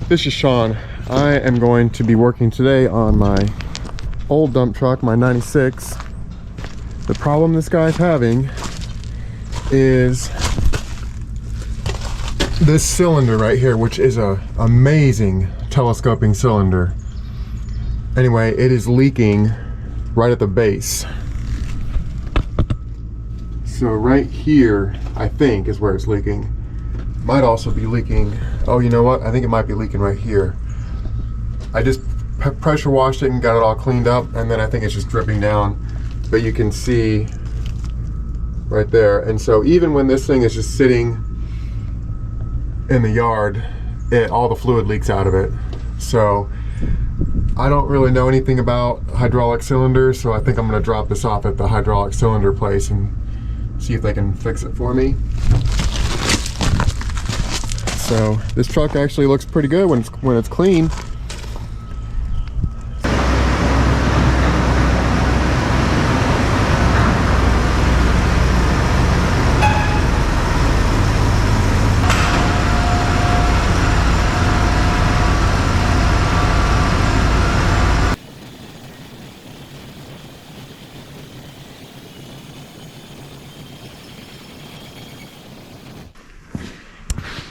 This is Sean. I am going to be working today on my old dump truck, my 96. The problem this guy's having is this cylinder right here, which is a amazing telescoping cylinder. Anyway, it is leaking right at the base. So right here, I think, is where it's leaking. Might also be leaking. Oh, you know what? I think it might be leaking right here. I just pressure washed it and got it all cleaned up, and then I think it's just dripping down. But you can see right there. And so even when this thing is just sitting in the yard, all the fluid leaks out of it. So I don't really know anything about hydraulic cylinders, so I think I'm going to drop this off at the hydraulic cylinder place and see if they can fix it for me. So this truck actually looks pretty good when it's clean.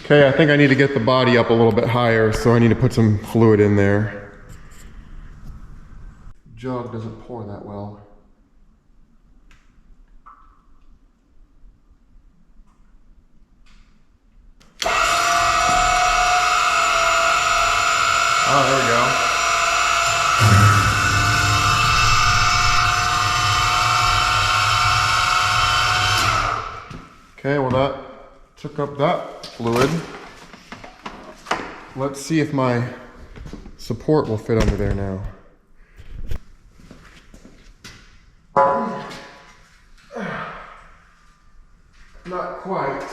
Okay, I think I need to get the body up a little bit higher, so I need to put some fluid in there. Jug doesn't pour that well. Oh, there we go. Okay, well that took up that fluid. Let's see if my support will fit under there now. Not quite.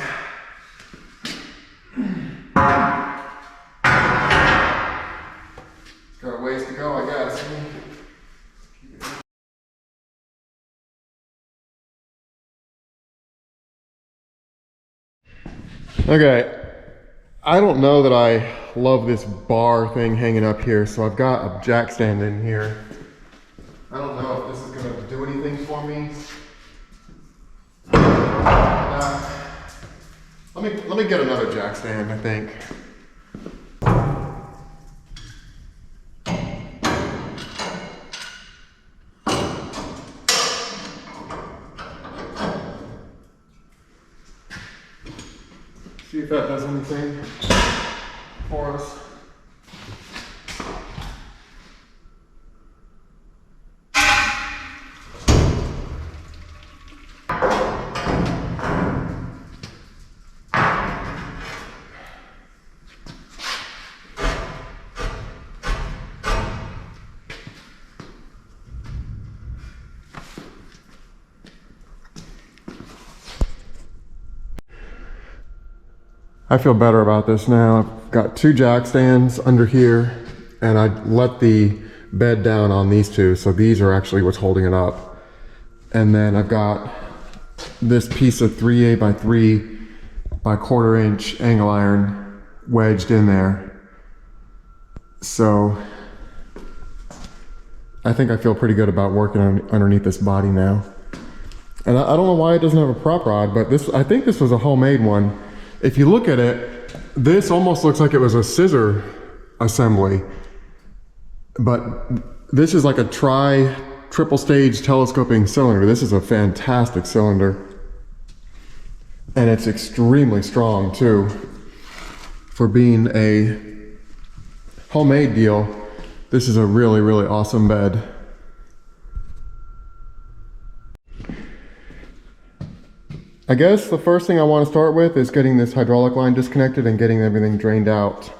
Got a ways to go, I guess. Okay, I don't know that I love this bar thing hanging up here, so I've got a jack stand in here. I don't know if this is going to do anything for me. Let me get another jack stand, I think. See if that does anything for us. I feel better about this now. I've got two jack stands under here, and I let the bed down on these two, so these are actually what's holding it up. And then I've got this piece of 3/8 by 3 by 1/4 inch angle iron wedged in there. So I think I feel pretty good about working underneath this body now. And I don't know why it doesn't have a prop rod, but I think this was a homemade one. If you look at it, this almost looks like it was a scissor assembly, but this is like a triple stage telescoping cylinder. This is a fantastic cylinder, and it's extremely strong too. For being a homemade deal, this is a really, really awesome bed. I guess the first thing I want to start with is getting this hydraulic line disconnected and getting everything drained out.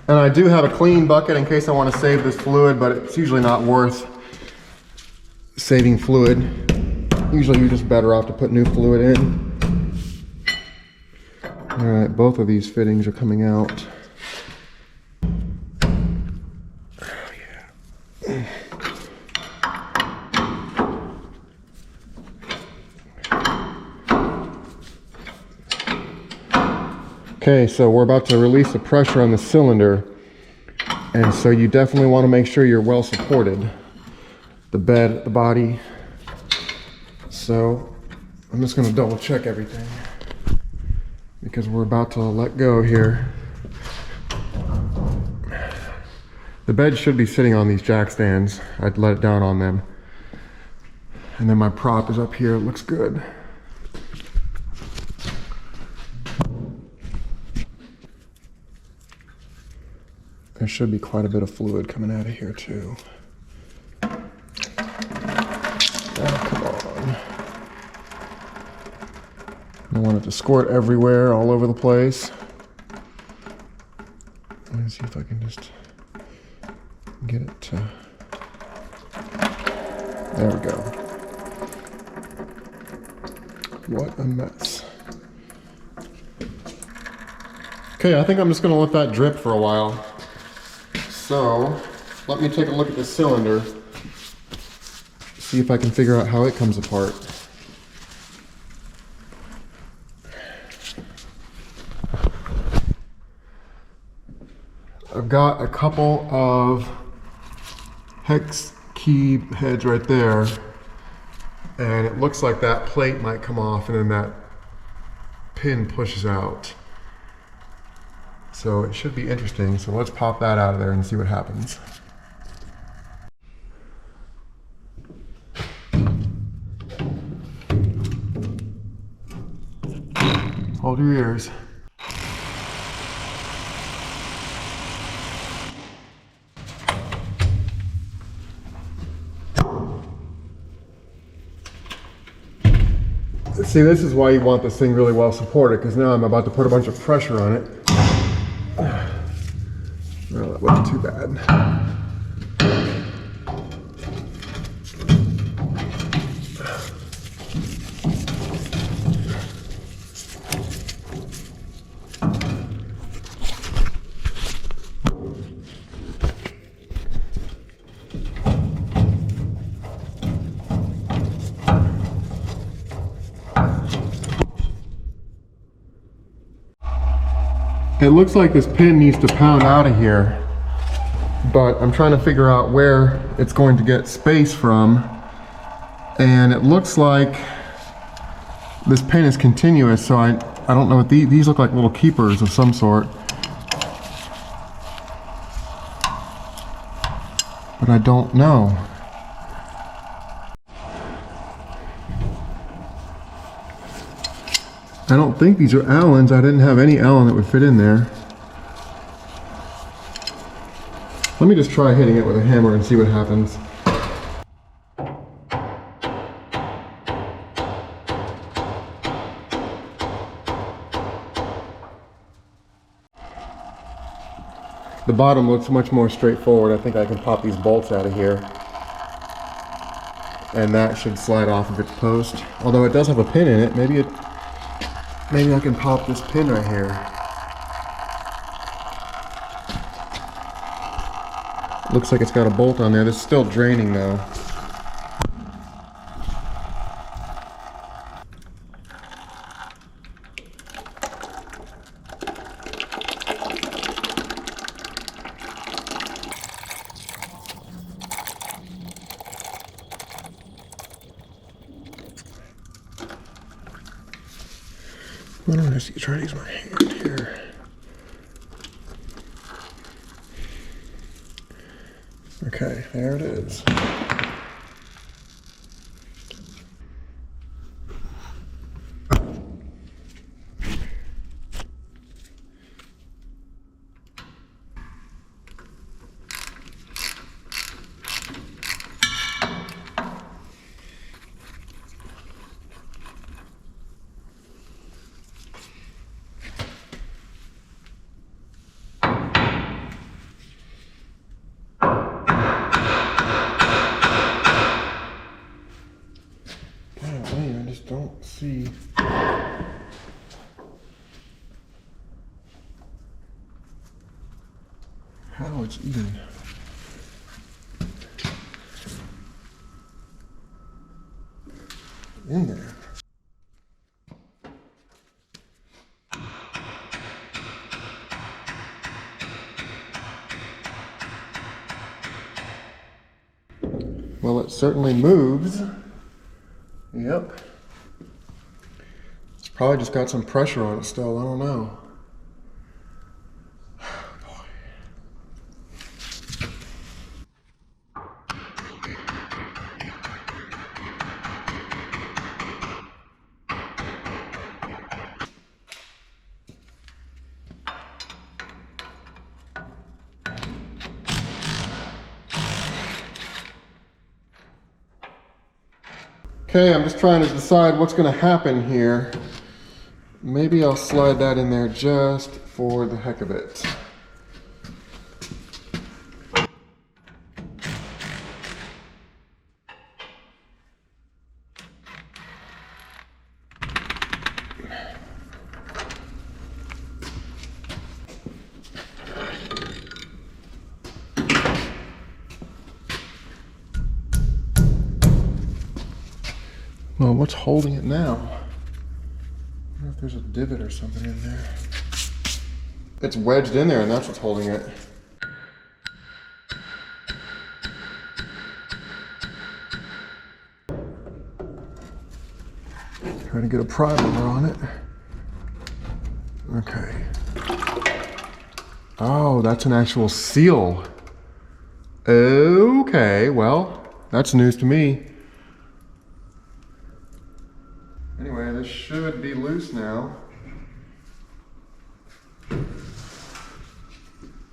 And I do have a clean bucket in case I want to save this fluid, but it's usually not worth saving fluid. Usually you're just better off to put new fluid in. All right, both of these fittings are coming out. Okay, so we're about to release the pressure on the cylinder, and so you definitely want to make sure you're well supported. The bed, the body. So I'm just going to double check everything because we're about to let go here. The bed should be sitting on these jack stands. I'd let it down on them. And then my prop is up here. It looks good. There should be quite a bit of fluid coming out of here too. Oh, come on. I don't want it to squirt everywhere, all over the place. Let me see if I can just get it to... There we go. What a mess. Okay, I think I'm just gonna let that drip for a while. So, let me take a look at the cylinder, see if I can figure out how it comes apart. I've got a couple of hex key heads right there, and it looks like that plate might come off and then that pin pushes out. So it should be interesting. So let's pop that out of there and see what happens. Hold your ears. See, this is why you want this thing really well supported, because now I'm about to put a bunch of pressure on it. Well, that wasn't too bad. It looks like this pin needs to pound out of here, but I'm trying to figure out where it's going to get space from, and it looks like this pin is continuous, so I don't know what these look like, little keepers of some sort, but I don't know. I don't think these are Allens. I didn't have any Allen that would fit in there. Let me just try hitting it with a hammer and see what happens. The bottom looks much more straightforward. I think I can pop these bolts out of here, and that should slide off of its post. Although it does have a pin in it, maybe I can pop this pin right here. Looks like it's got a bolt on there. This is still draining though. Why don't I just try to use my hand here? Okay, there it is. I just don't see how it's even in there. Well, it certainly moves. Yep. It's probably just got some pressure on it still, I don't know. Okay, I'm just trying to decide what's going to happen here. Maybe I'll slide that in there just for the heck of it. Well, what's holding it now? I wonder if there's a divot or something in there. It's wedged in there and that's what's holding it. Trying to get a primer on it. Okay. Oh, that's an actual seal. Okay, well, that's news to me. Anyway, this should be loose now.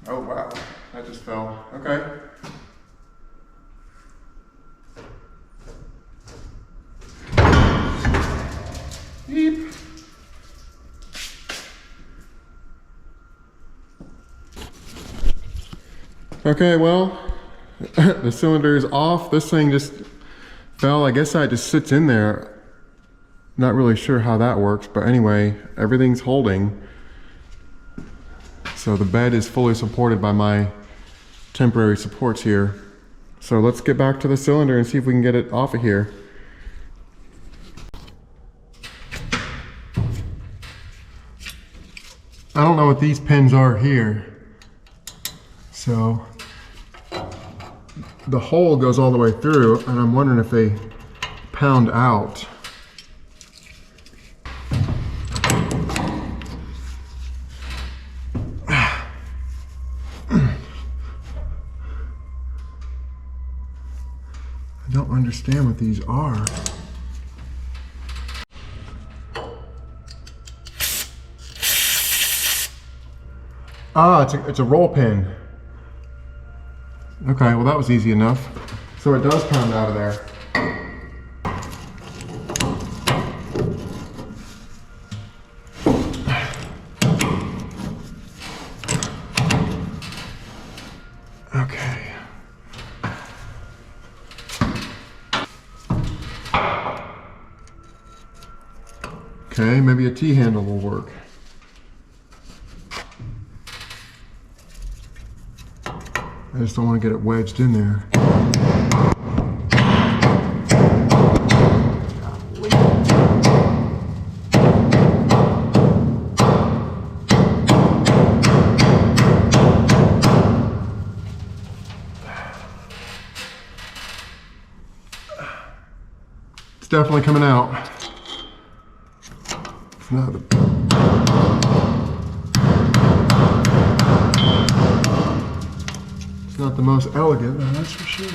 Oh wow, that just fell. Okay. Beep. Okay, well, the cylinder is off. This thing just fell. I guess that just sits in there. Not really sure how that works, but anyway, everything's holding. So the bed is fully supported by my temporary supports here. So let's get back to the cylinder and see if we can get it off of here. I don't know what these pins are here. So the hole goes all the way through and I'm wondering if they pound out. I don't understand what these are. Ah, it's a roll pin. Okay, well that was easy enough. So it does pound out of there. Okay. Okay, maybe a T-handle will work. I just don't want to get it wedged in there. It's definitely coming out. It's not not the most elegant, that's for sure.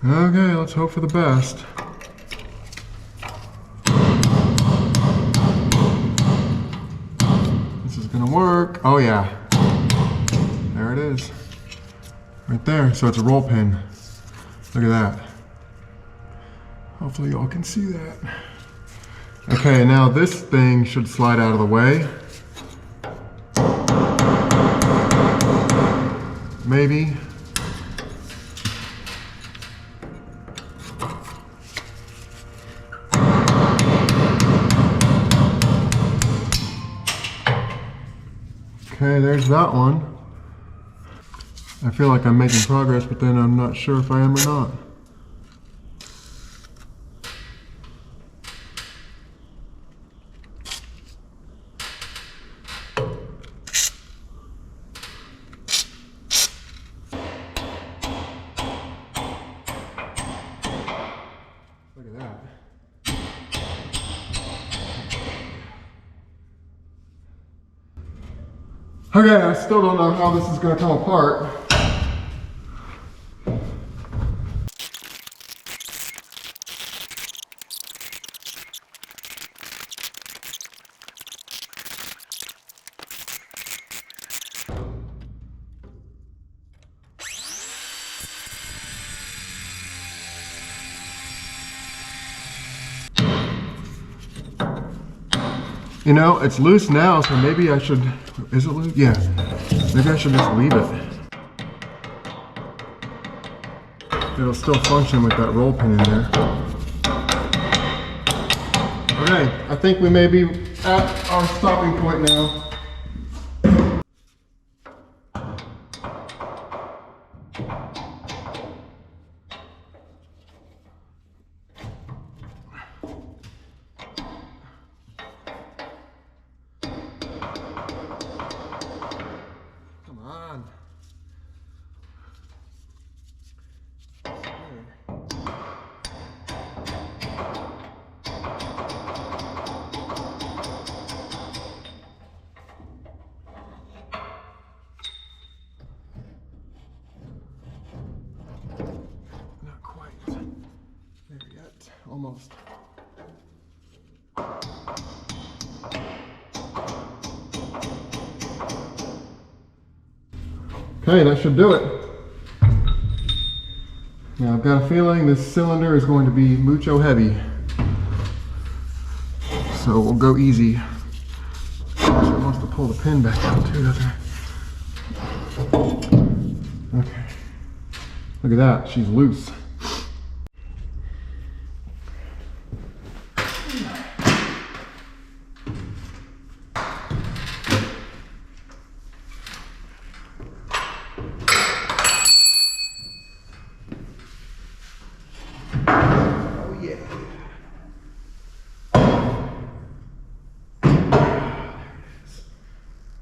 Okay, let's hope for the best. This is gonna work. Oh yeah. There it is. Right there. So it's a roll pin. Look at that. Hopefully y'all can see that. Okay, now this thing should slide out of the way. there's that one. I feel like I'm making progress, but then I'm not sure if I am or not. Look at that. Okay, I still don't know how this is going to come apart. You know, it's loose now, so maybe I should, is it loose? Yeah, maybe I should just leave it. It'll still function with that roll pin in there. Okay, I think we may be at our stopping point now. Almost. Okay, that should do it. Now I've got a feeling this cylinder is going to be mucho heavy. So we'll go easy. It wants to pull the pin back out too, doesn't it? Okay. Look at that, she's loose.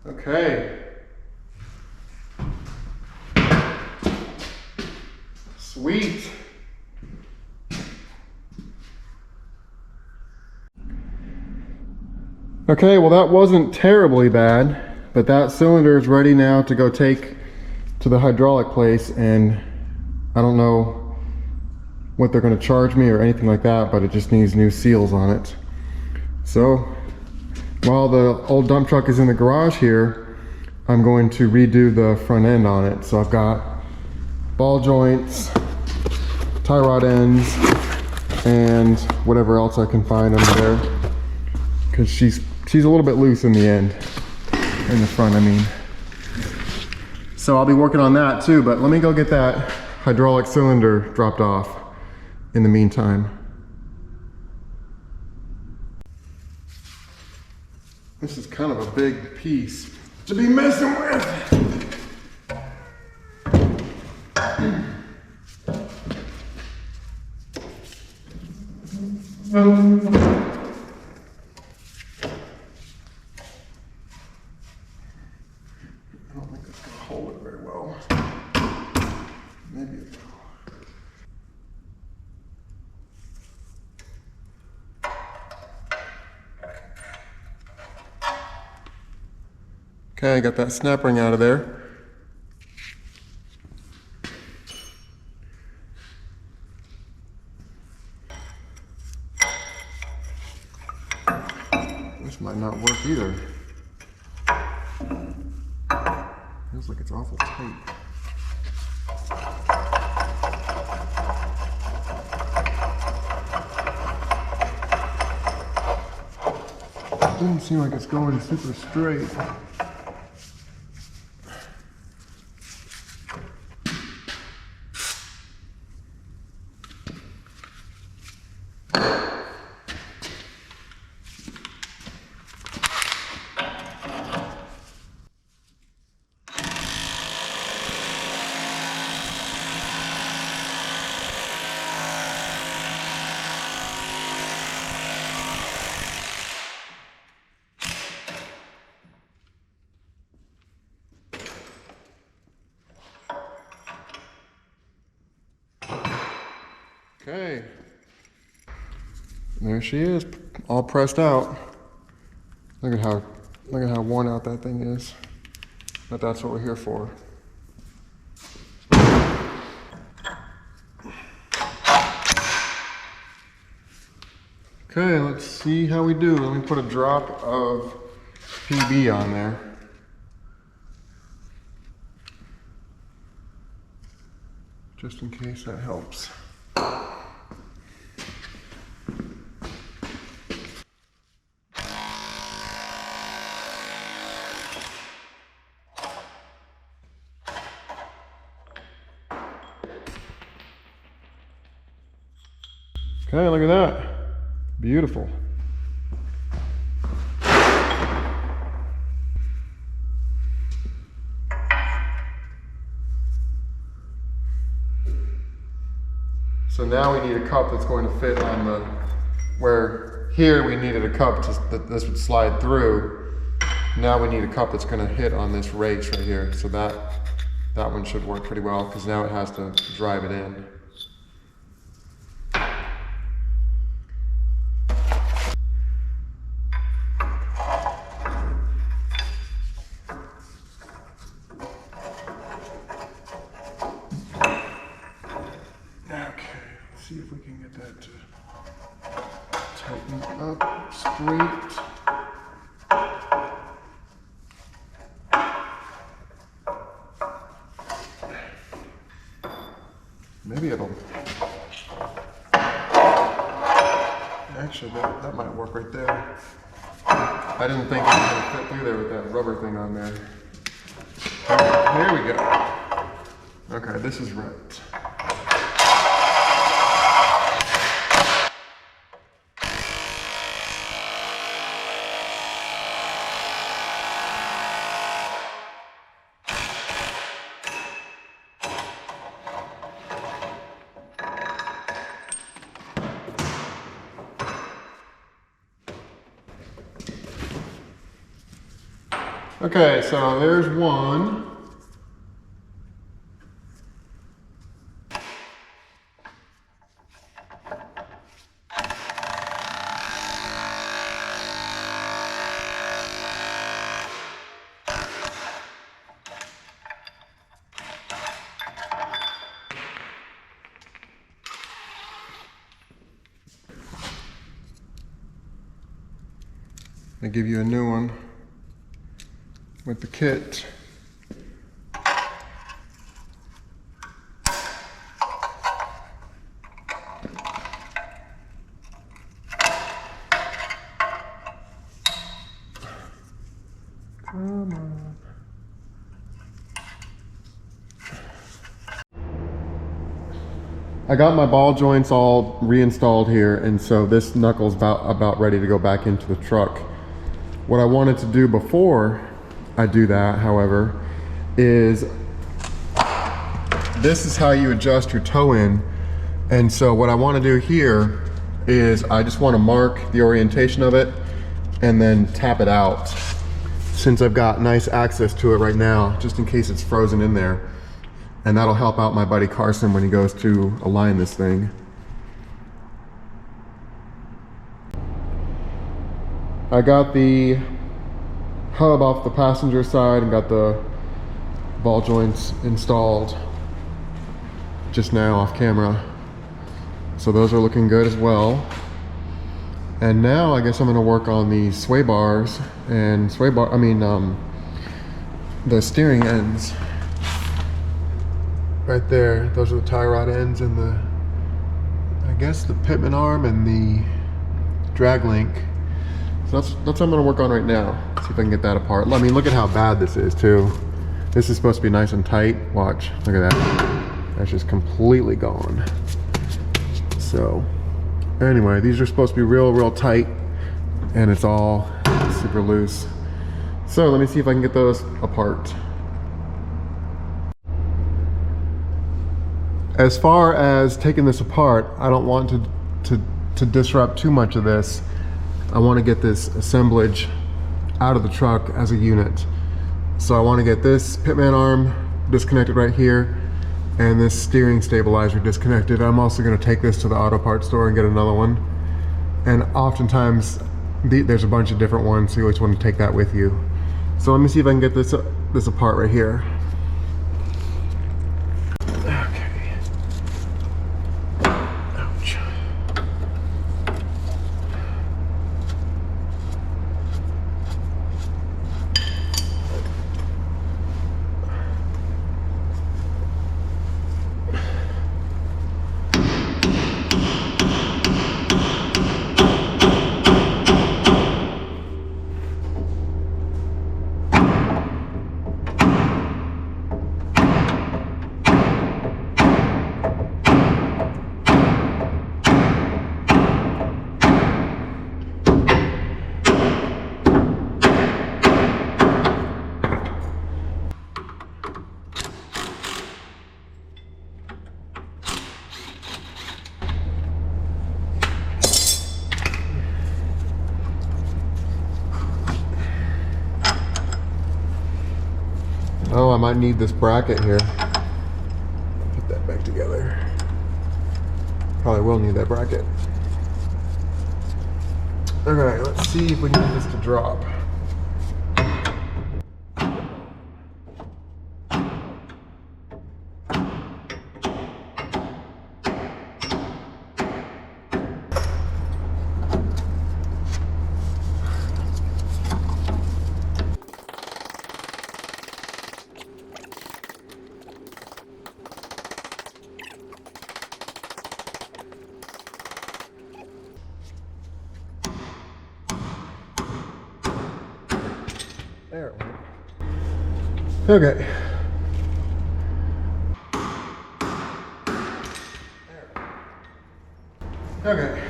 Okay. Sweet. Okay, well that wasn't terribly bad, but that cylinder is ready now to go take to the hydraulic place, and I don't know what they're going to charge me or anything like that, but it just needs new seals on it. So while the old dump truck is in the garage here, I'm going to redo the front end on it. So I've got ball joints, tie rod ends, and whatever else I can find under there, because she's a little bit loose in the end, in the front I mean. So I'll be working on that too, but let me go get that hydraulic cylinder dropped off in the meantime. This is kind of a big piece to be messing with. I don't think it's going to hold it very well. Maybe it will. Okay, I got that snap ring out of there. This might not work either. Feels like it's awful tight. Doesn't seem like it's going super straight. Okay. There she is, all pressed out. Look at how worn out that thing is. But that's what we're here for. Okay, let's see how we do. Let me put a drop of PB on there. Just in case that helps. Okay, look at that. Beautiful. So now we need a cup that's going to fit on the, where here we needed a cup that this would slide through. Now we need a cup that's going to hit on this race right here. So that one should work pretty well because now it has to drive it in. See if we can get that to tighten up straight. Maybe it'll, actually that might work right there. I didn't think it was going to fit through there with that rubber thing on there. There we go. Okay, this is right. Okay, so there's one. They give you a new one with the kit. Come on. I got my ball joints all reinstalled here, and so this knuckle's about ready to go back into the truck. What I wanted to do before I do that, however, is this is how you adjust your toe in. And so what I want to do here is I just want to mark the orientation of it and then tap it out, since I've got nice access to it right now, just in case it's frozen in there. And that'll help out my buddy Carson when he goes to align this thing. I got the hub off the passenger side and got the ball joints installed just now off camera. So those are looking good as well. And now I guess I'm gonna work on the sway bars and the steering ends. Right there, those are the tie rod ends and I guess the pitman arm and the drag link. So that's what I'm gonna work on right now. See if I can get that apart. I mean, look at how bad this is too. This is supposed to be nice and tight. Watch, look at that. That's just completely gone. So anyway, these are supposed to be real tight, and it's all super loose. So let me see if I can get those apart. As far as taking this apart, I don't want to disrupt too much of this. I want to get this assemblage out of the truck as a unit. So I want to get this pitman arm disconnected right here, and this steering stabilizer disconnected. I'm also going to take this to the auto parts store and get another one. And oftentimes there's a bunch of different ones, so you always want to take that with you. So let me see if I can get this apart right here. Okay. Ouch. Oh, I might need this bracket here. Put that back together. Probably will need that bracket. Okay, let's see if we can get this to drop. There it went. Okay. Okay.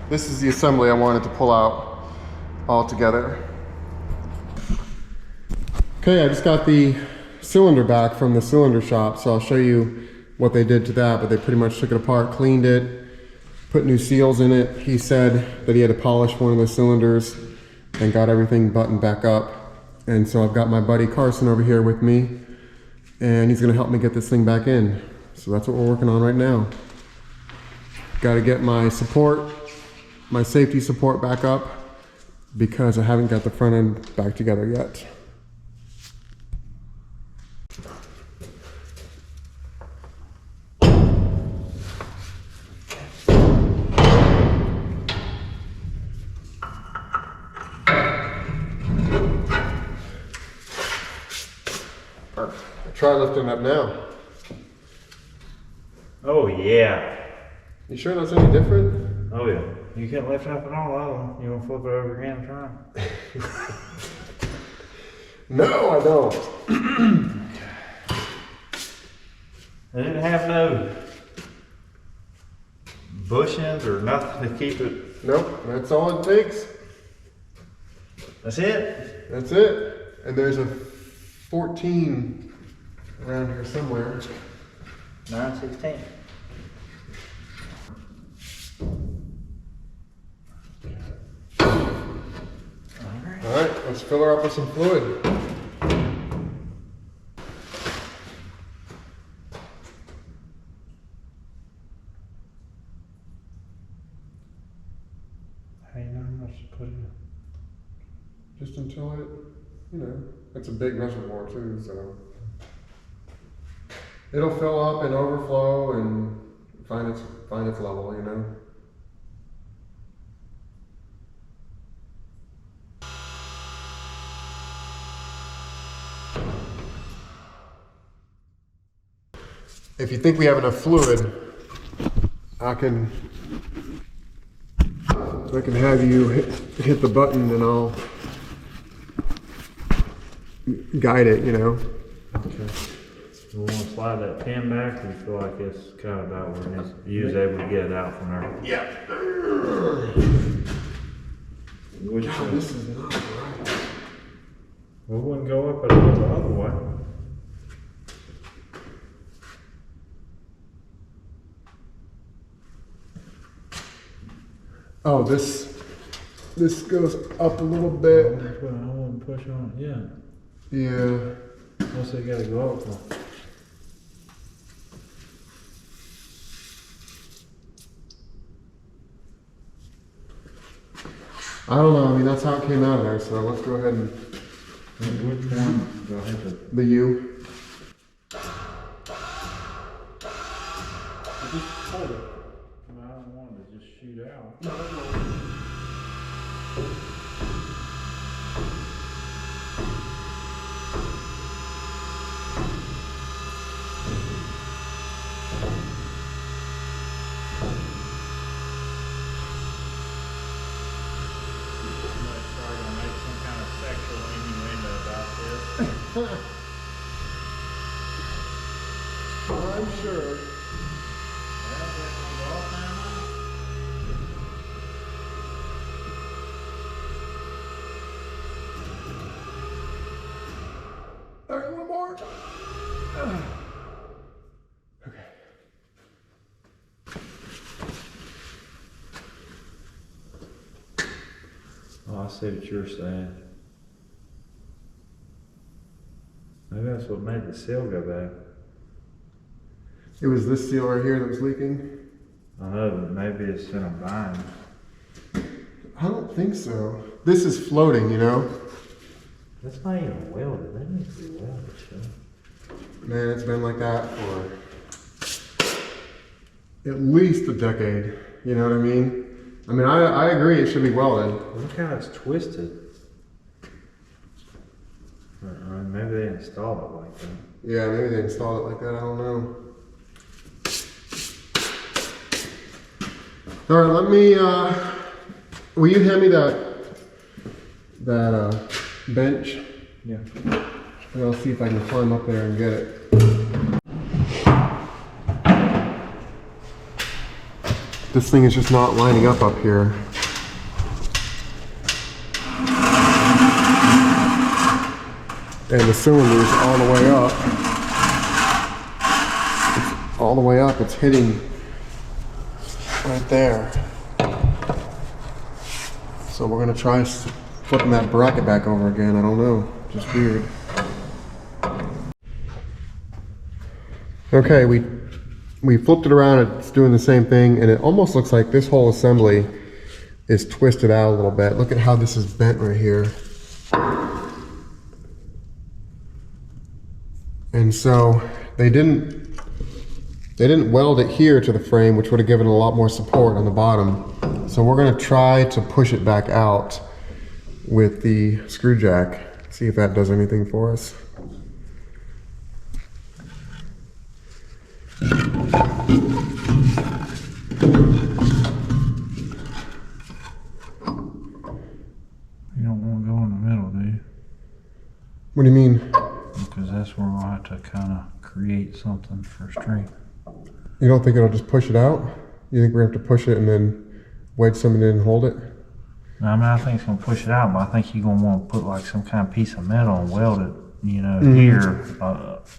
This is the assembly I wanted to pull out all together. Okay, I just got the cylinder back from the cylinder shop, so I'll show you what they did to that, but they pretty much took it apart, cleaned it, put new seals in it. He said that he had to polish one of the cylinders and got everything buttoned back up. And so I've got my buddy Carson over here with me, and he's gonna help me get this thing back in. So that's what we're working on right now. Gotta get my support, my safety support back up, because I haven't got the front end back together yet. Try lifting up now. Oh yeah. You sure that's any different? Oh yeah. You can't lift up at all, other. You want to flip it over again and try? No, I don't. It didn't have no bushings or nothing to keep it. Nope, that's all it takes. That's it? That's it. And there's a 14 around here somewhere. 9/16. All right, let's fill her up with some fluid. How you know how much to put in? Just until it, you know, it's a big reservoir too, so it'll fill up and overflow and find its level, you know. If you think we have enough fluid, I can have you hit the button and I'll guide it, you know. Okay. You want to slide that pin back, or you feel like it's kind of about where it is? You was able to get it out from there. Yeah. Which God, this is not right. We wouldn't go up at all the other way. Oh, this goes up a little bit. That's what I want to push on. Yeah. Yeah. What's it got to go up for? I don't know. I mean, that's how it came out of there. So let's go ahead and Which one do I have to? the U. I just pulled it. I don't want it to just shoot out. I'm sure. All right, one more. Okay. Oh, I see what you're saying. Maybe that's what made the seal go back. It was this seal right here that was leaking. I know, but maybe it's in a bind. I don't think so. This is floating, you know. That's not even welded. That needs to be welded, sure. Man, it's been like that for at least a decade. You know what I mean? I mean, I agree it should be welded. Look how it's twisted. Maybe they installed it like that. Yeah, maybe they installed it like that. I don't know. All right, let me. Will you hand me that bench? Yeah. And I'll see if I can climb up there and get it. This thing is just not lining up here. And the cylinder is all the way up. It's all the way up. It's hitting right there. So we're gonna try flipping that bracket back over again. I don't know. Just weird. Okay, we flipped it around. It's doing the same thing, and it almost looks like this whole assembly is twisted out a little bit. Look at how this is bent right here. And so they didn't weld it here to the frame, which would have given a lot more support on the bottom. So we're gonna try to push it back out with the screw jack. See if that does anything for us. You don't want to go in the middle, do you? What do you mean? Because that's where we'll have to kind of create something for strength. You don't think it'll just push it out? You think we're gonna have to push it and then wedge something in and hold it? No, I mean, I think it's going to push it out, but I think you're going to want to put like some kind of piece of metal and weld it, you know, here,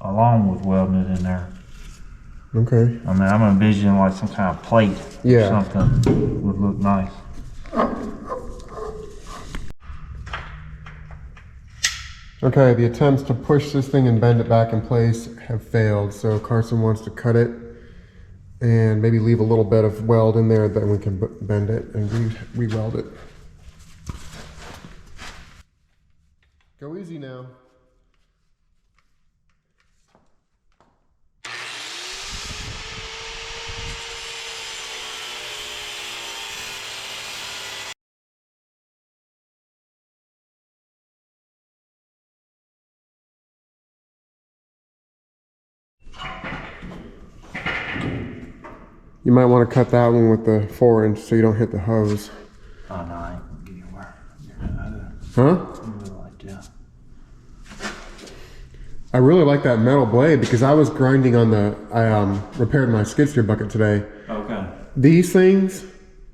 along with welding it in there. Okay. I mean, I'm envisioning like some kind of plate or something would look nice. Okay, the attempts to push this thing and bend it back in place have failed. So Carson wants to cut it and maybe leave a little bit of weld in there, then we can bend it and re-weld it. Go easy now. You might want to cut that one with the 4-inch so you don't hit the hose. Oh, no, I ain't going to get anywhere. Huh? Like that. I really like that metal blade because I was grinding on I repaired my skid steer bucket today. Okay. These things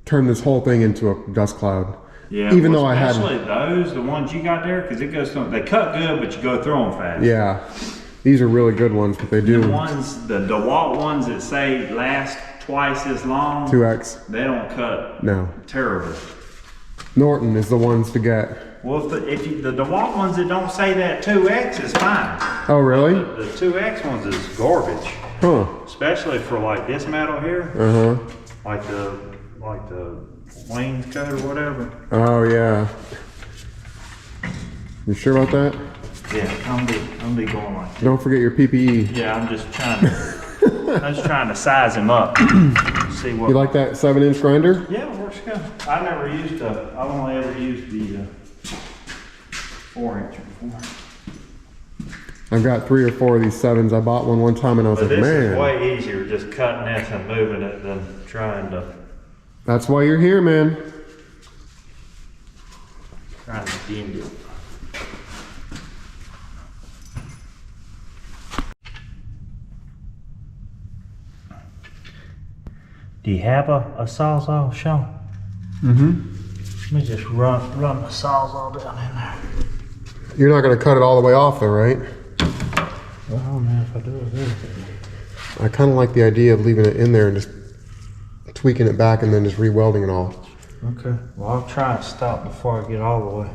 turn this whole thing into a dust cloud. Yeah, even though I had especially those, the ones you got there, because it goes through, they cut good, but you go through them fast. Yeah, these are really good ones, but they do. The ones, the DeWalt ones that say last twice as long. 2X. They don't cut No. terrible. Norton is the ones to get. Well, if the DeWalt ones that don't say that 2X is fine. Oh, really? The 2X ones is garbage. Huh. Especially for like this metal here. Uh-huh. Like the Wayne's cut or whatever. Oh, yeah. You sure about that? Yeah, I'm be going like that. Don't forget your PPE. Yeah, I'm just trying to size him up. See what. You like that 7-inch grinder? Yeah, it works good. I've only ever used the 4-inch before. I've got 3 or 4 of these 7s. I bought one time and I was But like, this man. is way easier just cutting this and moving it than trying to That's why you're here, man. bend it. Do you have a Sawzall, Sean? Mm-hmm. Let me just run the Sawzall down in there. You're not going to cut it all the way off though, right? Well, I don't know if I do or do. I kind of like the idea of leaving it in there and just tweaking it back and then just re-welding it all. Okay. Well, I'll try and stop before I get all the way.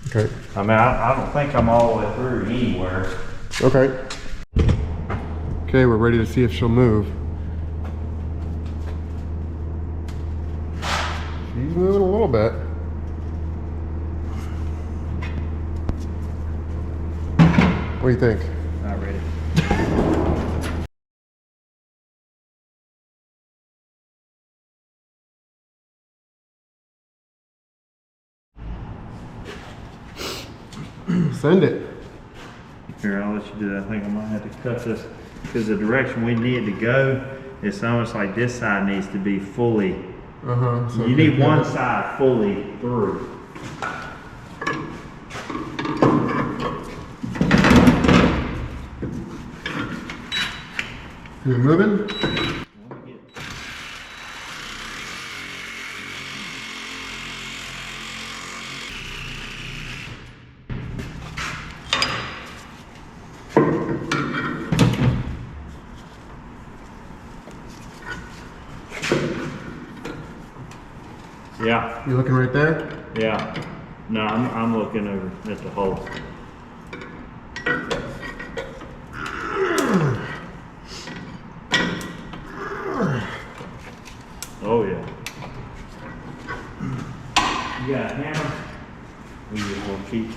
Okay. I mean, I don't think I'm all the way through anywhere. Okay. Okay, we're ready to see if she'll move. She's moving a little bit. What do you think? Not ready. Send it. Here, I'll let you do that. I think I might have to cut this because the direction we need to go, it's almost like this side needs to be fully. Uh-huh. So You need one side fully through. You moving? Yeah, You looking right there? yeah. No, I'm looking over at the hole. Oh yeah. You got a hammer? We just want to keep.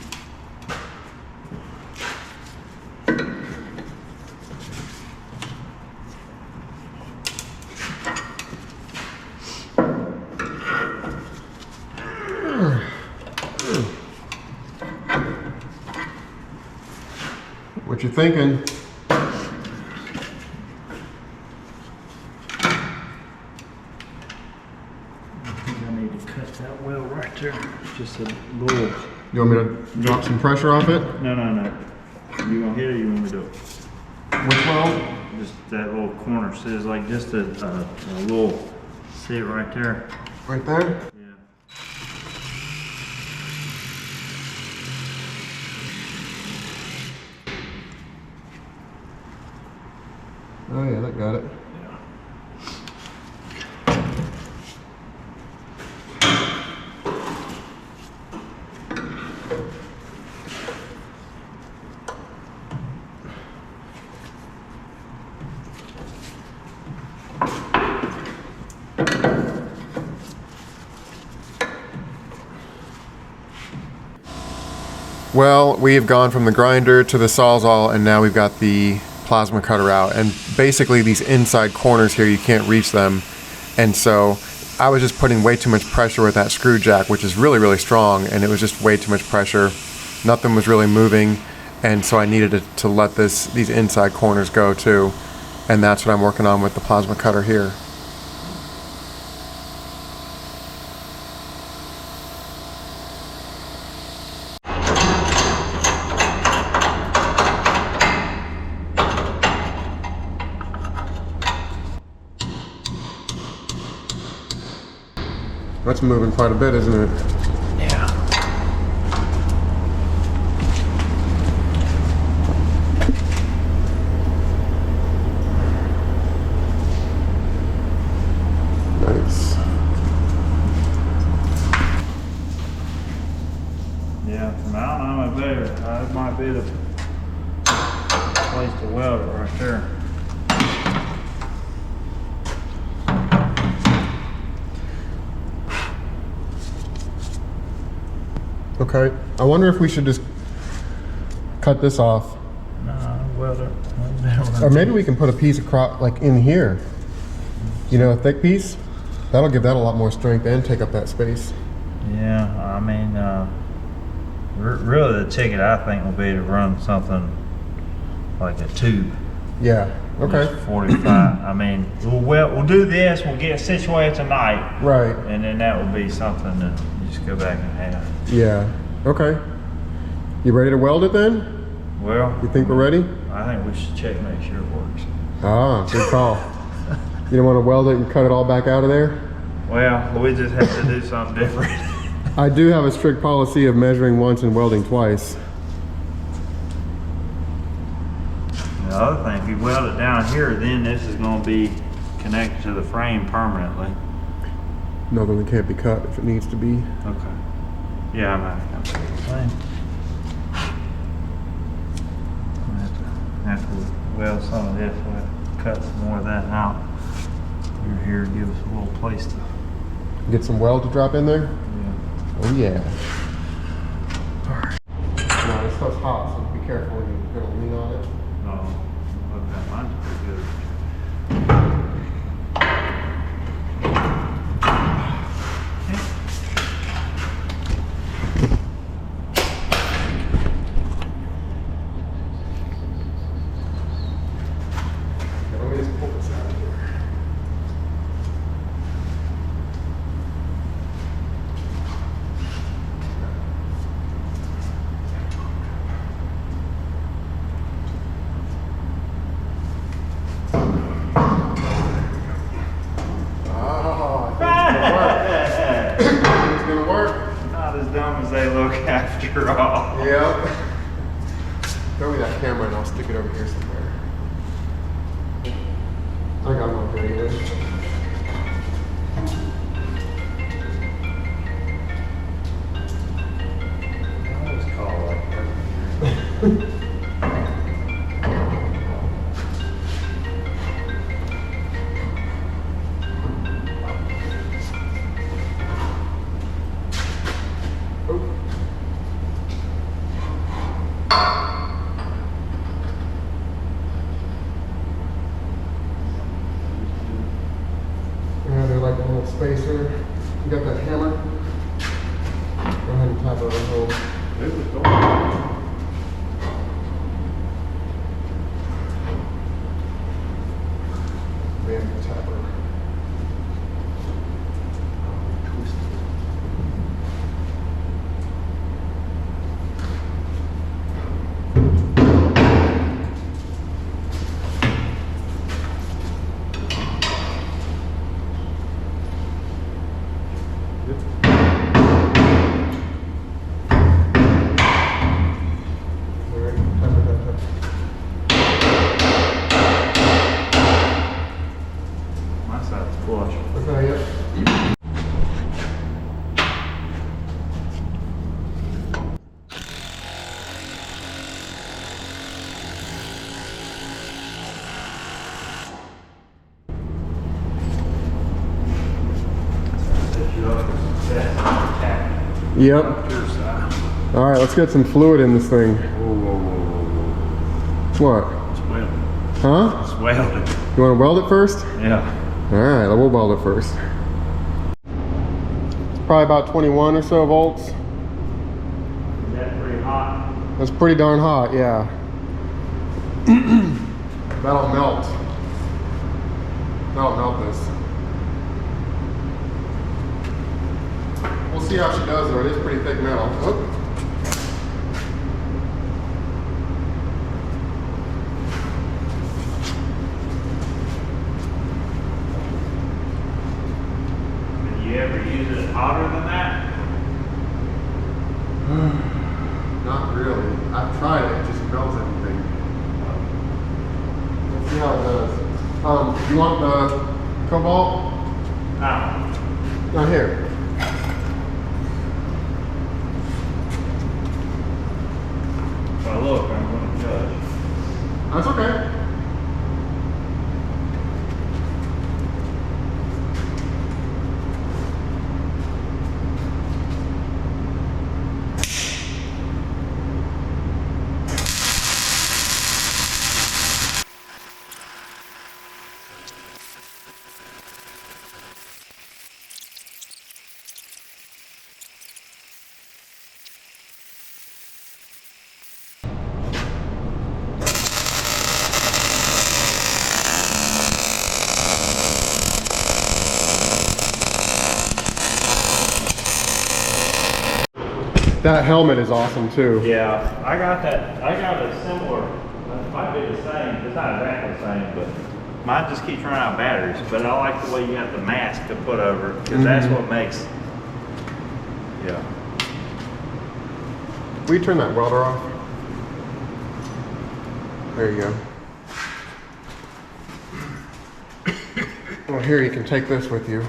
What you thinking? I think I need to cut that well right there. Just a little. You want me to drop some pressure off it? No. You gonna hit it or you want me to do it? Which well? Just that little corner says like just a little, see it right there? Right there? Yeah. Oh yeah, that got it. Well, we've gone from the grinder to the Sawzall, and now we've got the plasma cutter out. And basically these inside corners here, you can't reach them. And so I was just putting way too much pressure with that screw jack, which is really, really strong, and it was just way too much pressure. Nothing was really moving, and so I needed to let these inside corners go too. And that's what I'm working on with the plasma cutter here. That's moving quite a bit, isn't it? Yeah. bit of place to weld it right there. Okay, I wonder if we should just cut this off. No, weld it. Or maybe we can put a piece across, like in here. You know, a thick piece? That'll give that a lot more strength and take up that space. Yeah, I mean, really the ticket I think will be to run something like a tube. Yeah, okay. Just 45. I mean, we'll do this, we'll get situated tonight. Right. And then that will be something that you just go back and have. Yeah, okay. You ready to weld it then? Well, You think we're ready? I think we should check, make sure it works. Ah, good call. You don't want to weld it and cut it all back out of there? Well, we just have to do something different. I do have a strict policy of measuring once and welding twice. The other thing, if you weld it down here, then this is going to be connected to the frame permanently. No, then it can't be cut if it needs to be. Okay. Yeah, I'm not going to do the same. After we weld some of this, we'll have to cut some more of that out. You're here to give us a little place to. Get some weld to drop in there? Yeah. Oh yeah. Alright. No, this stuff's hot, so be careful when you're gonna lean on it. Oh, look, that mine's pretty good. Let me just pull this out of here. Not as dumb as they look after all. Yep. Throw me that camera and I'll stick it over here somewhere. I got one video. I always call like that. Yeah, they're like a little spacer. You got that hammer? Go ahead and tap it on home. Man, tapper. My side's flush. Okay, yep. Yep. All right, let's get some fluid in this thing. What? It's welded. Huh? It's welded. You want to weld it first? Yeah. All right, we'll weld it first. It's probably about 21 or so volts. Is that pretty hot? That's pretty darn hot, yeah. That'll melt. That'll melt this. We'll see how she does though. It is pretty thick metal. Oop. Did you ever use it hotter than that? Not really. I've tried it. It just melts everything. Let's see how it does. You want the cobalt? No. Not here. Well, look, I'm going to judge. That's okay. That helmet is awesome too. Yeah, I got that. I got a similar. It might be the same. It's not exactly the same, but mine just keeps running out of batteries. But I like the way you have the mask to put over it because that's what makes. Yeah. Will you turn that welder off? There you go. Well, here you can take this with you.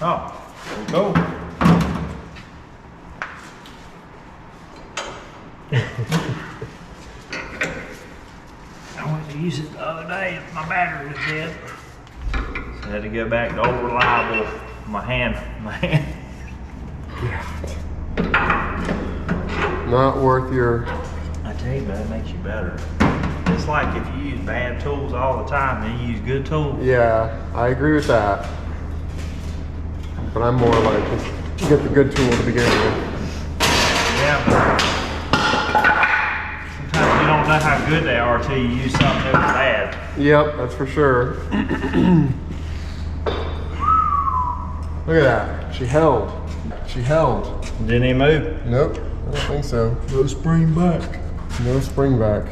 Oh, there we go. I went to use it the other day. My battery was dead. So I had to go back to old reliable. My hand. Not worth your... I tell you, that makes you better. It's like if you use bad tools all the time, then you use good tools. Yeah, I agree with that. But I'm more like, just get the good tool to begin with. Yeah, but sometimes you don't know how good they are until you use something that was bad. Yep, that's for sure. Look at that. She held. She held. Didn't he move? Nope, I don't think so. No spring back. No spring back.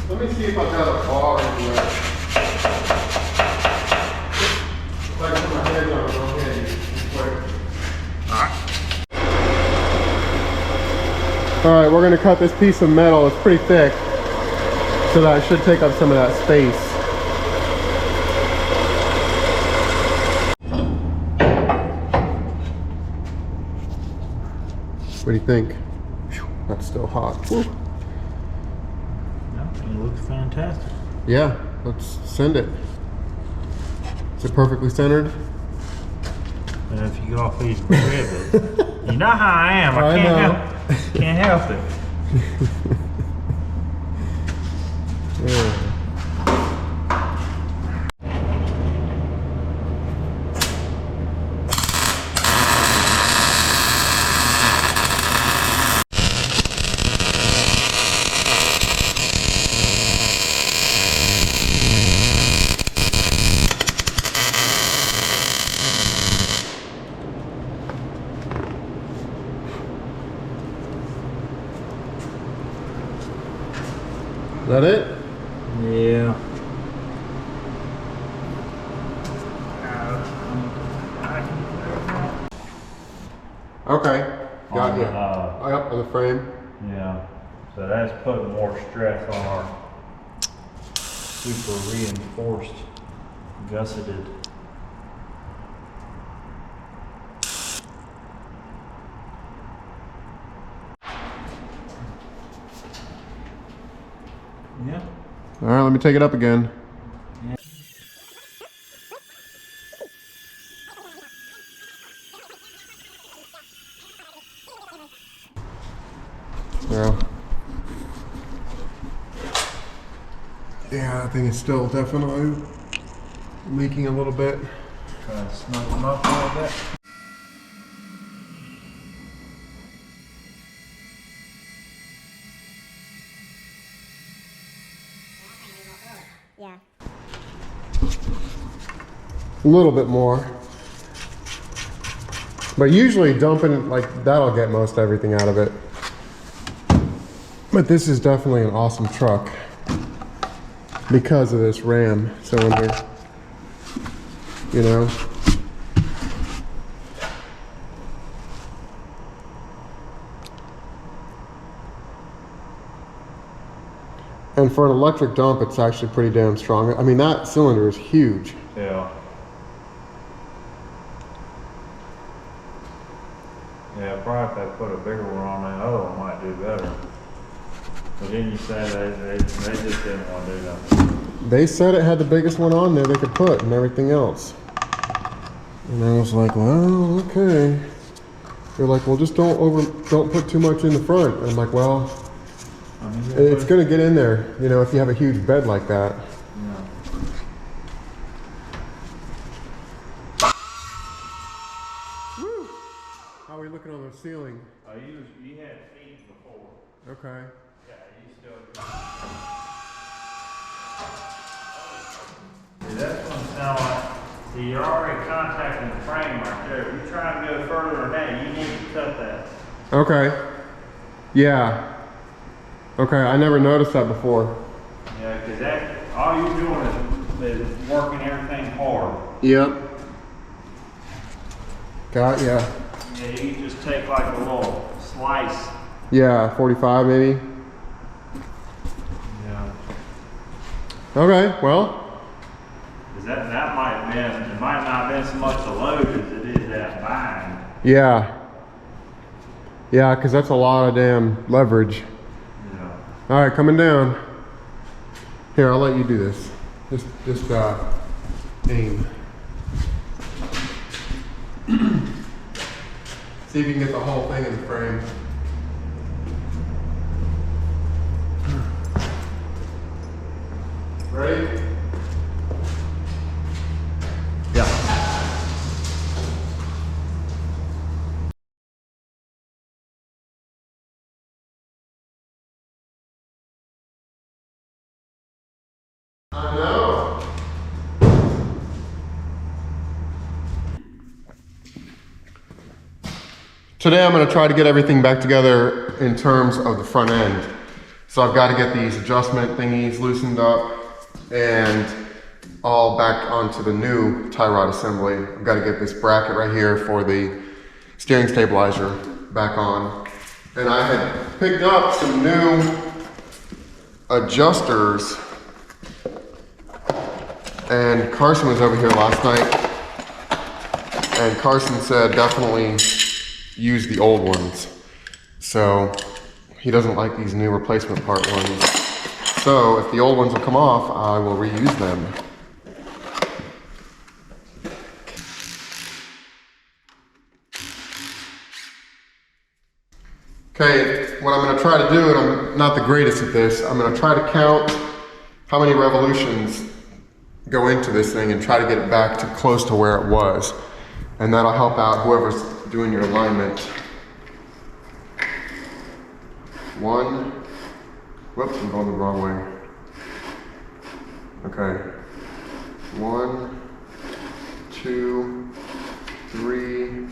Let me see if I've got a bar anywhere. If I can put my hands on it, I'll hit you quick. Alright, we're going to cut this piece of metal. It's pretty thick, so that it should take up some of that space. What do you think? That's still hot. Woo. It looks fantastic. Yeah, let's send it. Is it perfectly centered? And if you go off these rivets, you know how I am. I can't help it. Yeah. Is that it? Yeah. Okay. Got you. On On the frame. Yeah. So that's putting more stress on our super reinforced gusseted. Yeah. All right, let me take it up again. Yeah. Yeah, I think it's still definitely leaking a little bit. Try to snug them up a little bit. Yeah. A little bit more. But usually dumping, like, that'll get most everything out of it. But this is definitely an awesome truck because of this ram cylinder, you know. And for an electric dump, it's actually pretty damn strong. I mean, that cylinder is huge. Yeah. put a bigger one on that other one might do better. But then you said they just didn't want to do nothing. They said it had the biggest one on there they could put and everything else. And I was like, well, okay. They're like, well, just don't put too much in the front. And I'm like, well, I mean, it's gonna get in there, you know, if you have a huge bed like that. Yeah. Woo! How are we looking on the ceiling? You had feet before. Okay. Yeah, you still. See, that's gonna sound like. See, you're already contacting the frame right there. If you're trying to go further than that, you need to cut that. Okay. Yeah. Okay, I never noticed that before. Yeah, because that all you're doing is working everything hard. Yep. Got ya. Yeah, you just take like a little slice. Yeah, 45 maybe. Yeah. Okay, well. Because that might have been, it might not have been so much the load as it is that bind. Yeah. Yeah, because that's a lot of damn leverage. Yeah. All right, coming down. Here, I'll let you do this. Just aim. See if you can get the whole thing in the frame. Ready? Yeah. I know. Today I'm going to try to get everything back together in terms of the front end. So I've got to get these adjustment thingies loosened up and all back onto the new tie rod assembly. I've got to get this bracket right here for the steering stabilizer back on. And I had picked up some new adjusters, and Carson was over here last night, and Carson said definitely use the old ones. So he doesn't like these new replacement part ones. So if the old ones will come off, I will reuse them. Okay, what I'm going to try to do, and I'm not the greatest at this, I'm going to try to count how many revolutions go into this thing and try to get it back to close to where it was. And that'll help out whoever's doing your alignment. One, whoops, I'm going the wrong way. Okay. 1, 2, 3.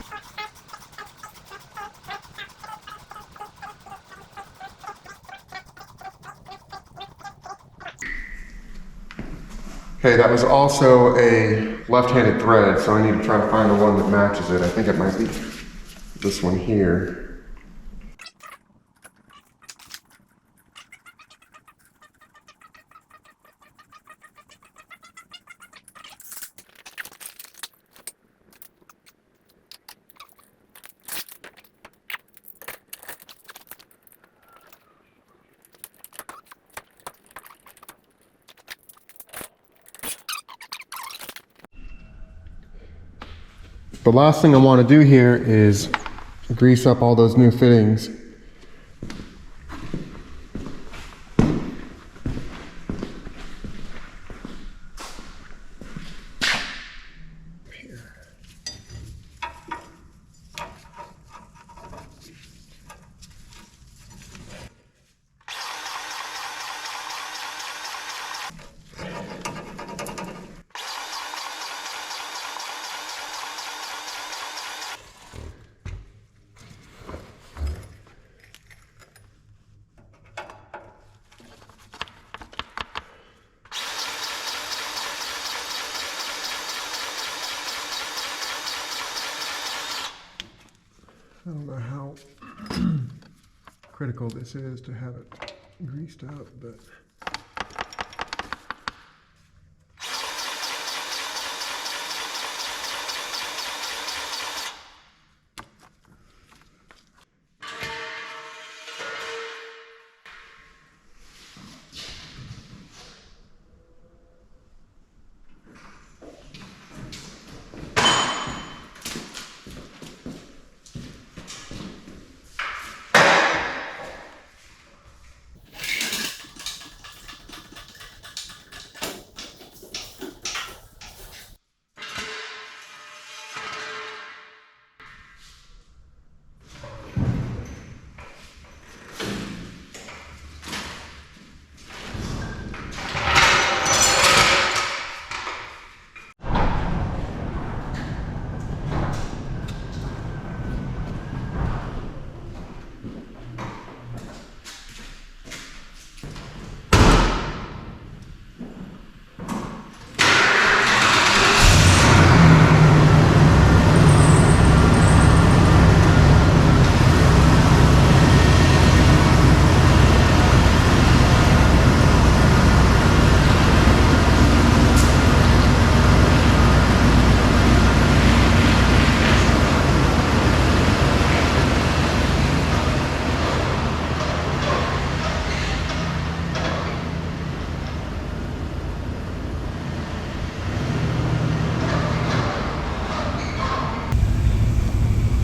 Okay, that was also a left-handed thread, so I need to try to find the one that matches it. I think it might be this one here. The last thing I want to do here is grease up all those new fittings. I don't know how critical this is to have it greased up, but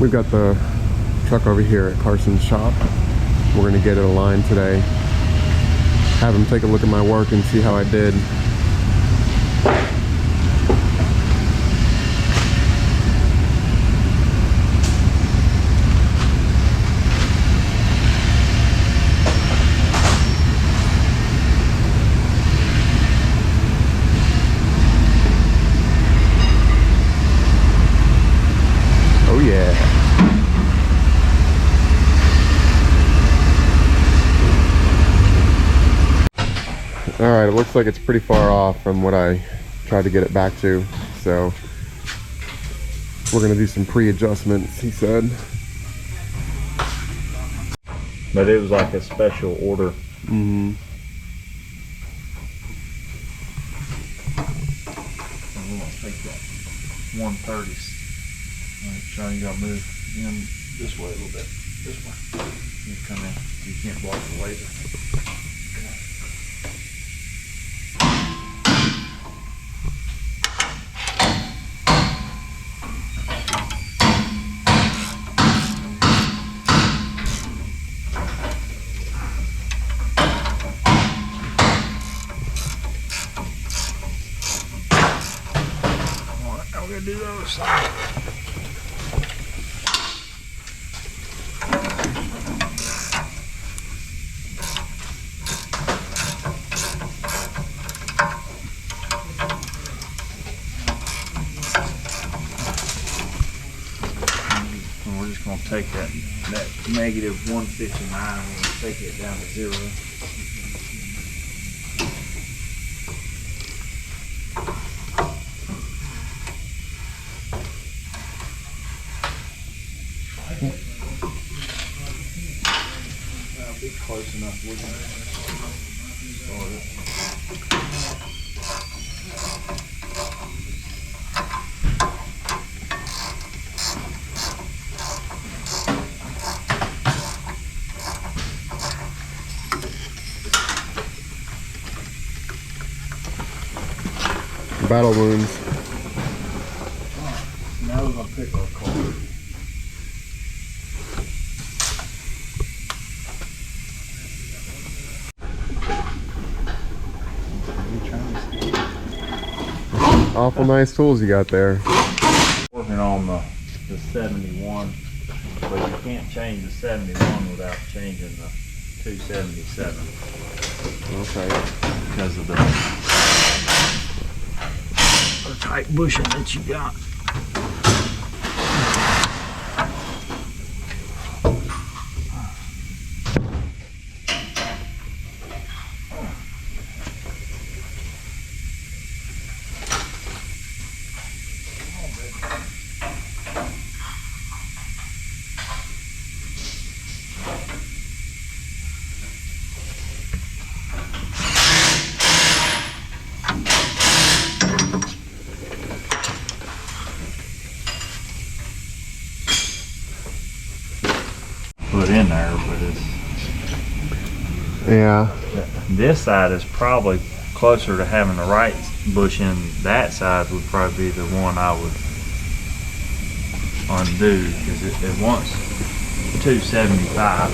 We've got the truck over here at Carson's shop. We're gonna get it aligned today. Have him take a look at my work and see how I did. Oh yeah. All right, it looks like it's pretty far off from what I tried to get it back to. So we're gonna do some pre-adjustments, he said. But it was like a special order. Mm-hmm. I'm gonna take that 130s. Alright, Sean, you gotta move in this way a little bit. This way. You come in. You can't block the laser. Alright, now we're gonna do the other side. And we're just gonna take that negative 159 and take it down to 0. That'll be close enough, wouldn't Battle wounds. Now we're gonna pick our car. Awful nice tools you got there. Working on the 71, but you can't change the 71 without changing the 277 Okay. because of the tight bushing that you got. Put in there, but it's Yeah. this side is probably closer to having the right bushing. That side would probably be the one I would undo because it wants 275.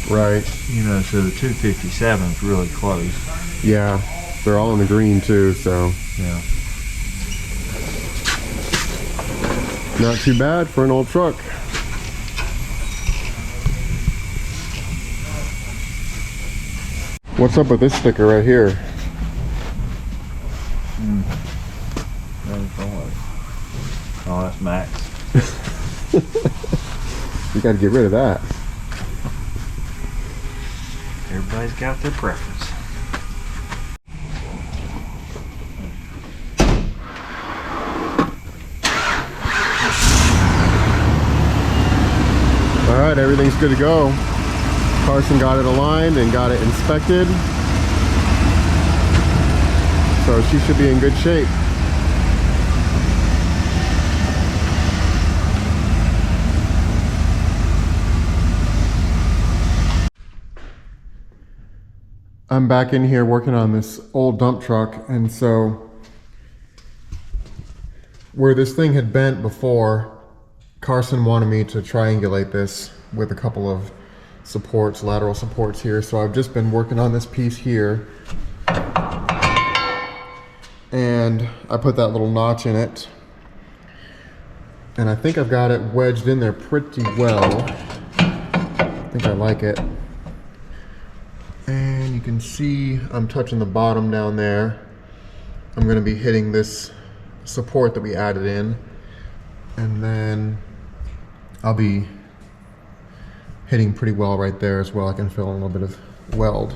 Right. You know, so the 257 is really close. Yeah. They're all in the green too, so Yeah. not too bad for an old truck. What's up with this sticker right here? Oh, that's Max. You gotta get rid of that. Everybody's got their preference. All right, everything's good to go. Carson got it aligned and got it inspected. So she should be in good shape. I'm back in here working on this old dump truck, and so where this thing had bent before, Carson wanted me to triangulate this with a couple of supports, lateral supports here. So I've just been working on this piece here. And I put that little notch in it. And I think I've got it wedged in there pretty well. I think I like it. And you can see I'm touching the bottom down there. I'm going to be hitting this support that we added in. And then I'll be hitting pretty well right there as well. I can feel a little bit of weld.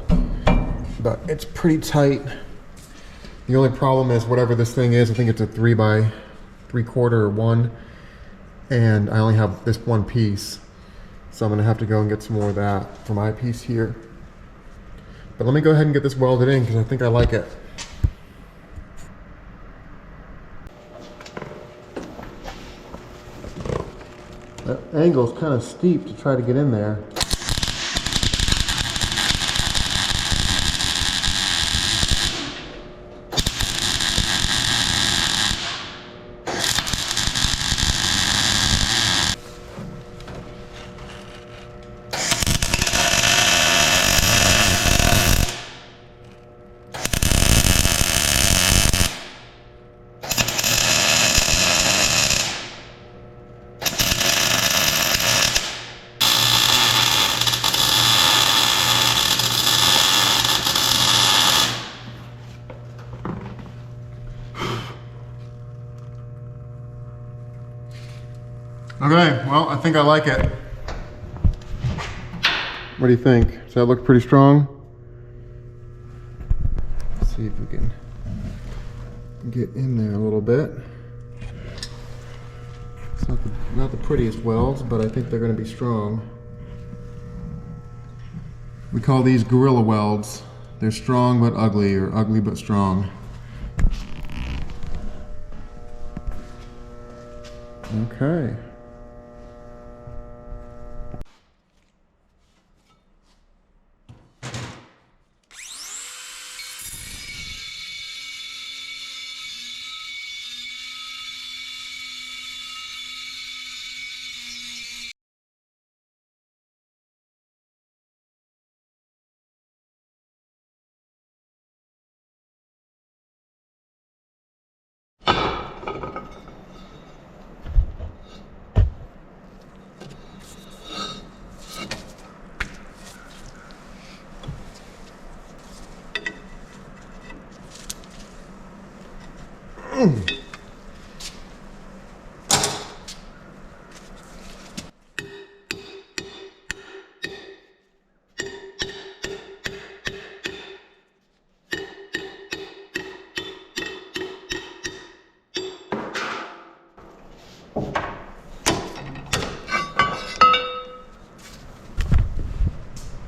But it's pretty tight. The only problem is whatever this thing is, I think it's a 3 by 3/4 or 1. And I only have this one piece. So I'm gonna have to go and get some more of that for my piece here. But let me go ahead and get this welded in because I think I like it. That angle's kind of steep to try to get in there. Okay, well, I think I like it. What do you think? Does that look pretty strong? Let's see if we can get in there a little bit. It's not the prettiest welds, but I think they're going to be strong. We call these gorilla welds. They're strong but ugly, or ugly but strong. Okay.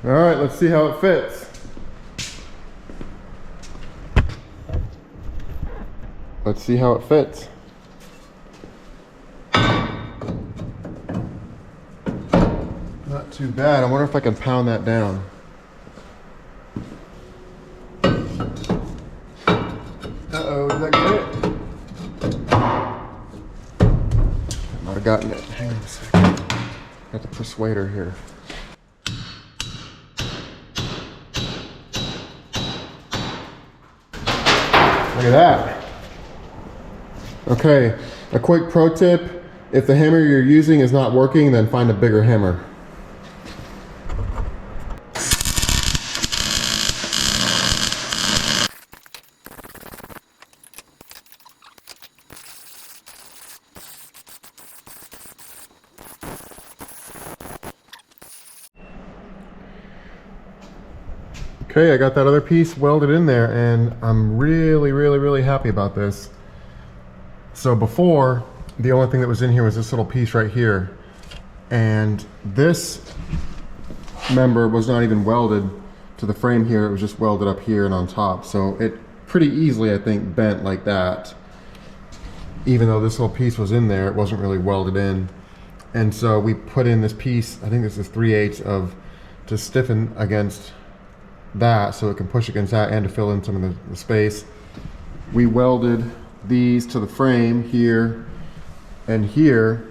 All right, let's see how it fits. Let's see how it fits. Not too bad. I wonder if I can pound that down. Uh-oh, did that get it? I might have gotten it. Hang on a second. Got the persuader here. Look at that. Okay, a quick pro tip. If the hammer you're using is not working, then find a bigger hammer. Okay, I got that other piece welded in there and I'm really happy about this. So before, the only thing that was in here was this little piece right here. And this member was not even welded to the frame here, it was just welded up here and on top. So it pretty easily, I think, bent like that. Even though this little piece was in there, it wasn't really welded in. And so we put in this piece, I think this is 3/8 of, to stiffen against that so it can push against that and to fill in some of the space. We welded these to the frame here and here,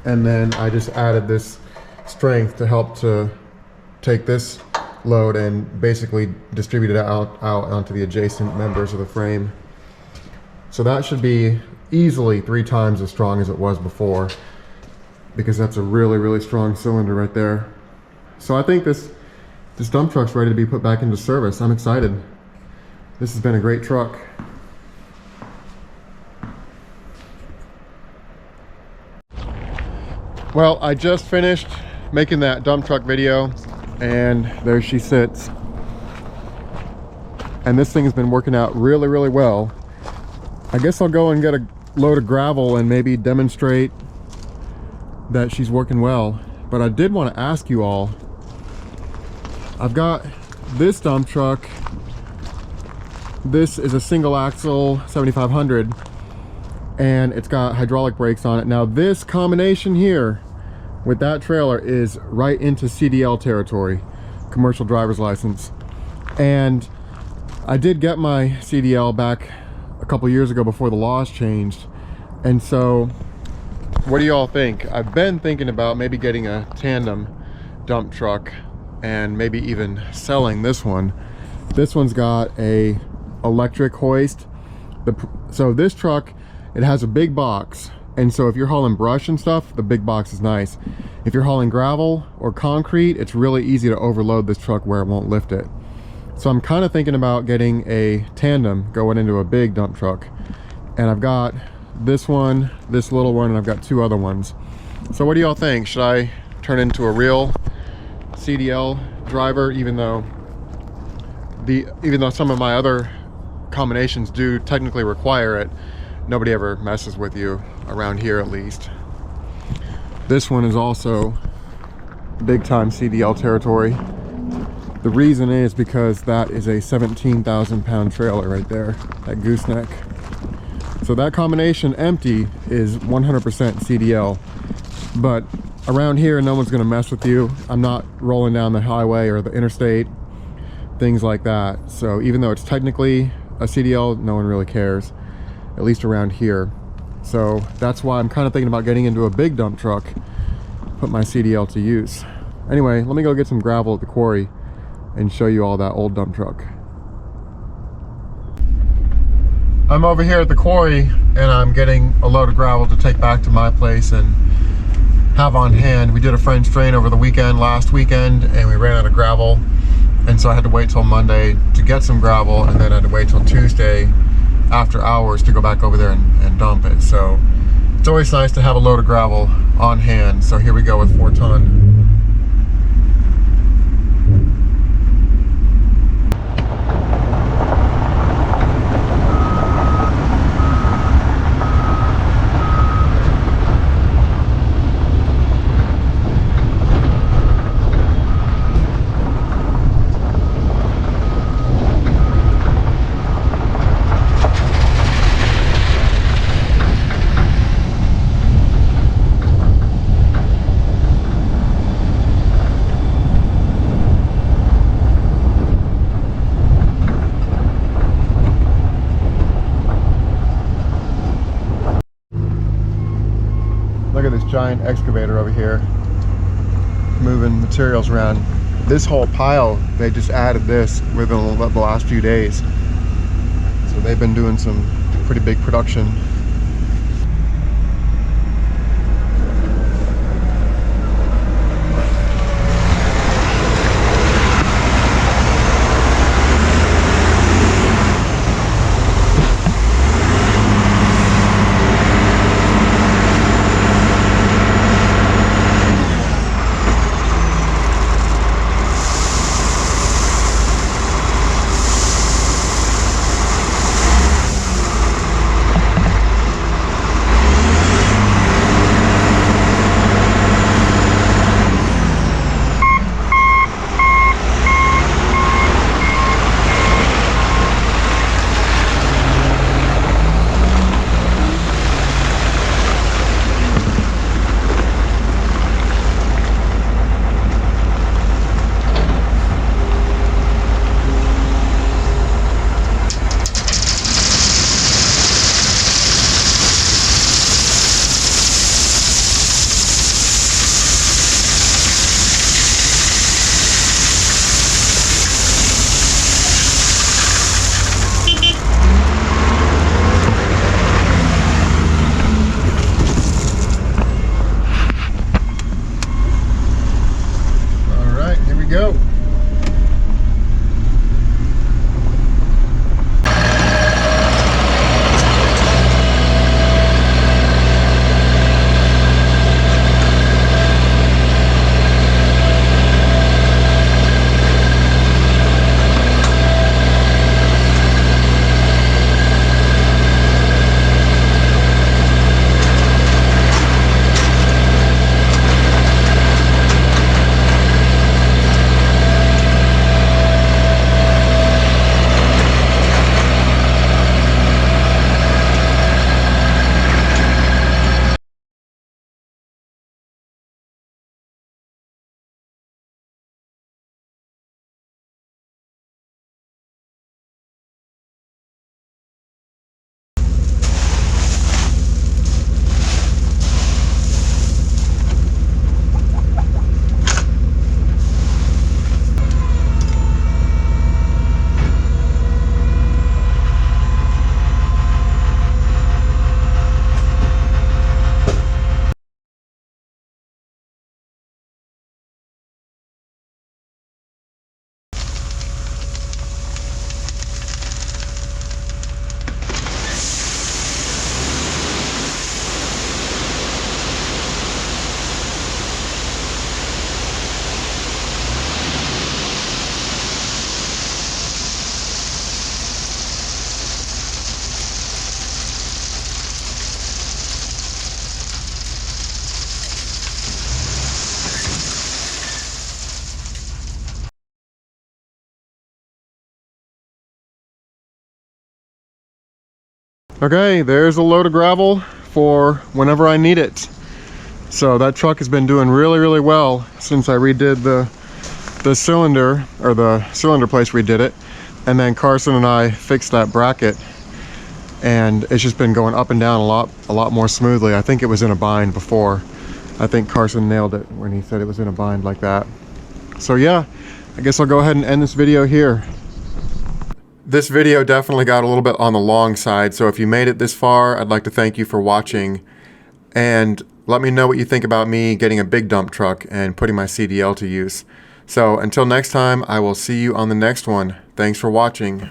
and then I just added this strength to help to take this load and basically distribute it out onto the adjacent members of the frame. So that should be easily 3 times as strong as it was before, because that's a really strong cylinder right there. So I think this dump truck's ready to be put back into service. I'm excited. This has been a great truck. Well, I just finished making that dump truck video, and there she sits. And this thing has been working out really well. I guess I'll go and get a load of gravel and maybe demonstrate that she's working well. But I did want to ask you all, I've got this dump truck. This is a single axle 7500, and it's got hydraulic brakes on it. Now this combination here with that trailer is right into CDL territory, commercial driver's license. And I did get my CDL back a couple years ago before the laws changed. And so what do you all think? I've been thinking about maybe getting a tandem dump truck and maybe even selling this one. This one's got a electric hoist. So this truck, it has a big box, and so if you're hauling brush and stuff, the big box is nice. If you're hauling gravel or concrete, it's really easy to overload this truck where it won't lift it. So I'm kind of thinking about getting a tandem going into a big dump truck. And I've got this one, this little one, and I've got 2 other ones. So what do y'all think? Should I turn into a real CDL driver, even though some of my other combinations do technically require it? Nobody ever messes with you around here, at least. This one is also big time CDL territory. The reason is because that is a 17,000 pound trailer right there, that gooseneck. So that combination empty is 100% CDL. But around here, no one's gonna mess with you. I'm not rolling down the highway or the interstate, things like that. So even though it's technically a CDL, no one really cares, at least around here. So that's why I'm kind of thinking about getting into a big dump truck, put my CDL to use. Anyway, let me go get some gravel at the quarry and show you all that old dump truck. I'm over here at the quarry, and I'm getting a load of gravel to take back to my place and have on hand. We did a French drain over the weekend, last weekend, and we ran out of gravel. And so I had to wait till Monday to get some gravel, and then I had to wait till Tuesday after hours to go back over there and dump it. So it's always nice to have a load of gravel on hand. So here we go with 4 ton. Look at this giant excavator over here, moving materials around. This whole pile, they just added this within the last few days. So they've been doing some pretty big production. go. Okay, there's a load of gravel for whenever I need it. So that truck has been doing really, really well since I redid the cylinder, or the cylinder place redid it. And then Carson and I fixed that bracket, and it's just been going up and down a lot more smoothly. I think it was in a bind before. I think Carson nailed it when he said it was in a bind like that. So yeah, I guess I'll go ahead and end this video here. This video definitely got a little bit on the long side, so if you made it this far, I'd like to thank you for watching. And let me know what you think about me getting a big dump truck and putting my CDL to use. So until next time, I will see you on the next one. Thanks for watching.